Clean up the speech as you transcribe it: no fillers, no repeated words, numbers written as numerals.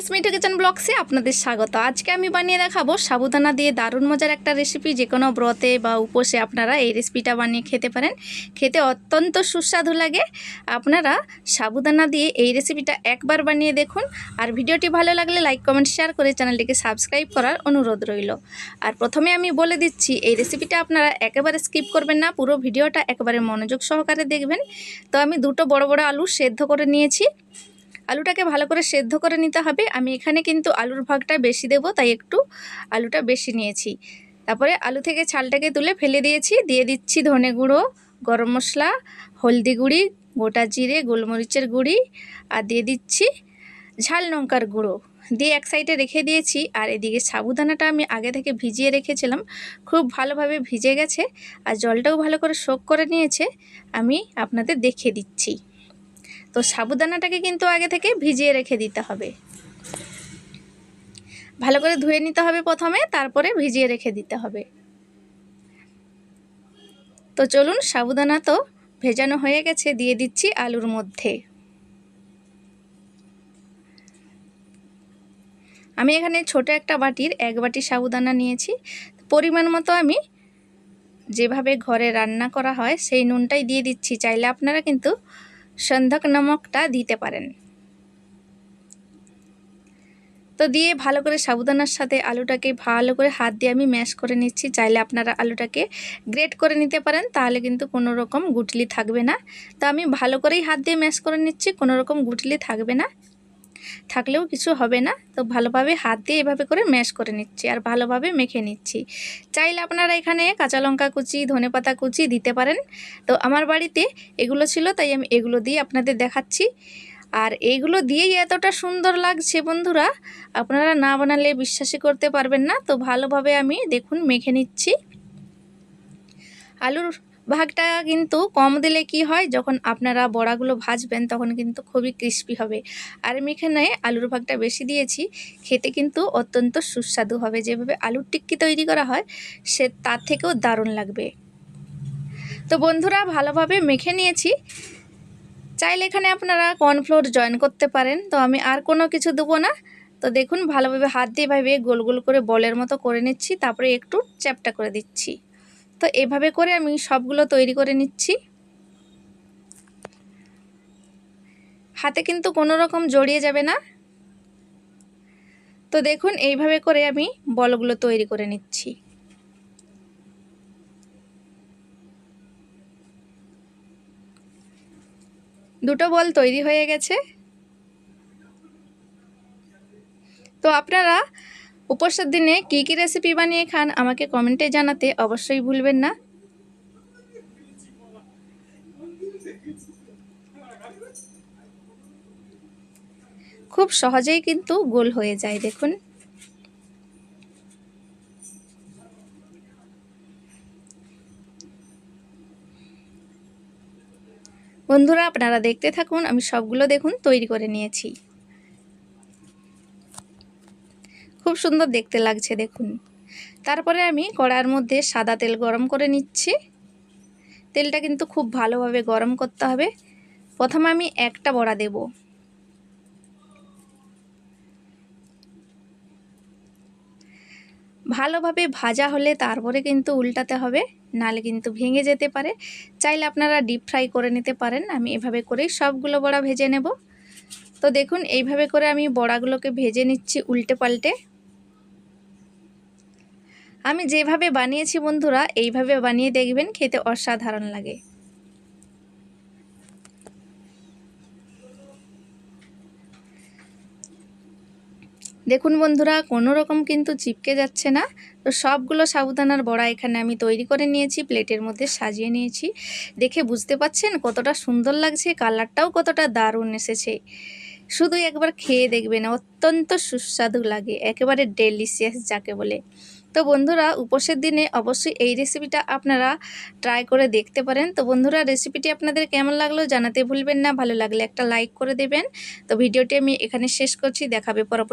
Friends मिठू kitchen ब्लग्से आपनादेर स्वागत। आज के आमी बानिये देखाबो साबुदाना दिए दारुण मजार एक रेसिपि। जे कोनो व्रते बा उपसे आपनारा এই রেসিপিটা বানিয়ে খেতে পারেন। খেতে অত্যন্ত সুস্বাদু লাগে। আপনারা সাবুদানা দিয়ে এই রেসিপিটা একবার বানিয়ে দেখুন। আর ভিডিওটি ভালো লাগলে লাইক কমেন্ট শেয়ার করে চ্যানেলটিকে সাবস্ক্রাইব করার অনুরোধ রইল। আর প্রথমে আমি বলে দিচ্ছি এই রেসিপিটা আপনারা একেবারে স্কিপ করবেন না, পুরো ভিডিওটা একেবারে মনোযোগ সহকারে দেখবেন। তো আমি দুটো বড় বড় আলু সেদ্ধ করে নিয়েছি। আলুটাকে ভালো করে সেদ্ধ করে নিতে হবে। আমি এখানে কিন্তু আলুর ভাগটা বেশি দেব, তাই একটু আলুটা বেশি নিয়েছি। তারপরে আলু থেকে ছালটাকে তুলে ফেলে দিয়েছি। দিয়ে দিচ্ছি ধনে গুঁড়ো, গরম মশলা, হলদি গুঁড়ি, গোটা জিরে, গোলমরিচের গুঁড়ি আর দিয়ে দিচ্ছি ঝাল লঙ্কার গুঁড়ো। দিয়ে এক সাইডে রেখে দিয়েছি। আর এদিকে সাবুদানাটা আমি আগে থেকে ভিজিয়ে রেখেছিলাম, খুব ভালোভাবে ভিজে গেছে আর জলটাও ভালো করে সোক করে নিয়েছে। আমি আপনাদের দেখিয়ে দিচ্ছি। তো সাবুদানাটাকে কিন্তু আগে থেকে ভিজিয়ে রেখে দিতে হবে, ভালো করে ধুয়ে নিতে হবে প্রথমে, তারপরে ভিজিয়ে রেখে দিতে হবে। তো চলুন, সাবুদানা তো ভেজানো হয়ে গেছে, দিয়ে দিচ্ছি আলুর মধ্যে। আমি এখানে ছোট একটা বাটির 1 বাটি সাবুদানা নিয়েছি। পরিমাণ মতো আমি যেভাবে ঘরে রান্না করা হয় সেই নুনটাই দিয়ে দিচ্ছি। চাইলে আপনারা কিন্তু সন্ধক নমকটা দিতে পারেন। তো দিয়ে ভালো করে সাবুদানার সাথে আলুটাকে ভালো করে হাত দিয়ে আমি ম্যাশ করে নিচ্ছি। চাইলে আপনারা আলুটাকে গ্রেট করে নিতে পারেন, তাহলে কিন্তু কোনো রকম গুটলি থাকবে না। তো আমি ভালো করেই হাত দিয়ে ম্যাশ করে নিচ্ছি, কোনো রকম গুটলি থাকবে না, থাকলেও কিছু হবে না। তো ভালোভাবে হাত দিয়ে এভাবে করে ম্যাশ করে নিচ্ছি আর ভালোভাবে মেখে নিচ্ছি। চাইলে আপনারা এখানে কাঁচা লঙ্কা কুচি, ধনেপাতা কুচি দিতে পারেন। তো আমার বাড়িতে এগুলো ছিল, তাই আমি এগুলো দিয়ে আপনাদের দেখাচ্ছি। আর এইগুলো দিয়েই এতটা সুন্দর লাগছে বন্ধুরা, আপনারা না বানালে বিশ্বাসই করতে পারবেন না। তো ভালোভাবে আমি দেখুন মেখে নিচ্ছি। আলুর ভাগটা কিন্তু কম দিলে কি হয়, যখন আপনারা বড়াগুলো ভাজবেন তখন কিন্তু খুবই ক্রিস্পি হবে। আর আমি এখানে আলুর ভাগটা বেশি দিয়েছি, খেতে কিন্তু অত্যন্ত সুস্বাদু হবে। যেভাবে আলুর টিক্কি তৈরি করা হয় সে তার থেকেও দারুণ লাগবে। তো বন্ধুরা ভালোভাবে মেখে নিয়েছি। চাইলে এখানে আপনারা কর্নফ্লোর জয়েন করতে পারেন। তো আমি আর কোনো কিছু দেবো না। তো দেখুন ভালোভাবে হাত দিয়ে ভাবে গোল গোল করে বলের মতো করে নিচ্ছি, তারপরে একটু চ্যাপটা করে দিচ্ছি। তো এভাবে করে আমি সবগুলো তৈরি করে নিচ্ছি। হাতে কিন্তু কোনো রকম জড়িয়ে যাবে না। তো দেখুন এইভাবে করে আমি বলগুলো তৈরি করে নিচ্ছি। দুটো বল তৈরি হয়ে গেছে। তো আপনারা উপোসের দিনে কী কী রেসিপি বানিয়ে খান আমাকে কমেন্টে জানাতে অবশ্যই ভুলবেন না। খুব সহজেই কিন্তু গোল হয়ে যায় দেখুন। বন্ধুরা আপনারা দেখতে থাকুন, আমি সবগুলো দেখুন তৈরি করে নিয়েছি। খুব সুন্দর দেখতে লাগছে দেখুন। তারপরে আমি কড়াইয়ের মধ্যে সাদা তেল গরম করে নিচ্ছি। তেলটা কিন্তু খুব ভালোভাবে গরম করতে হবে। প্রথমে আমি একটা বড়া দেব। ভালোভাবে ভাজা হলে তারপরে কিন্তু উল্টাতে হবে, নালে কিন্তু ভেঙে যেতে পারে। চাইলে আপনারা ডিপ ফ্রাই করে নিতে পারেন। আমি এভাবে করেই সবগুলো বড়া ভেজে নেব। তো দেখুন এইভাবে করে আমি বড়াগুলোকে ভেজে নিচ্ছি উল্টে পাল্টে। আমি যেভাবে বানিয়েছি বন্ধুরা এইভাবে বানিয়ে দেখবেন, খেতে অসাধারণ লাগে। দেখুন বন্ধুরা কোনো রকম কিন্তু চিপকে যাচ্ছে না। তো সবগুলো সাবুদানার বড়া এখানে আমি তৈরি করে নিয়েছি, প্লেটের মধ্যে সাজিয়ে নিয়েছি। দেখে বুঝতে পাচ্ছেন কতটা সুন্দর লাগছে, কালারটাও কতটা দারুণ এসেছে। শুধু একবার খেয়ে দেখবেন, অত্যন্ত সুস্বাদু লাগে, একেবারে ডেলিশিয়াস যাকে বলে। তো বন্ধুরা উপোসের দিনে অবশ্যই এই রেসিপিটা আপনারা ট্রাই করে দেখতে পারেন। তো বন্ধুরা রেসিপিটি আপনাদের কেমন লাগলো জানাতে ভুলবেন না। ভালো লাগলে একটা লাইক করে দেবেন। তো ভিডিওটি আমি এখানে শেষ করছি, দেখাবে পরবর্তী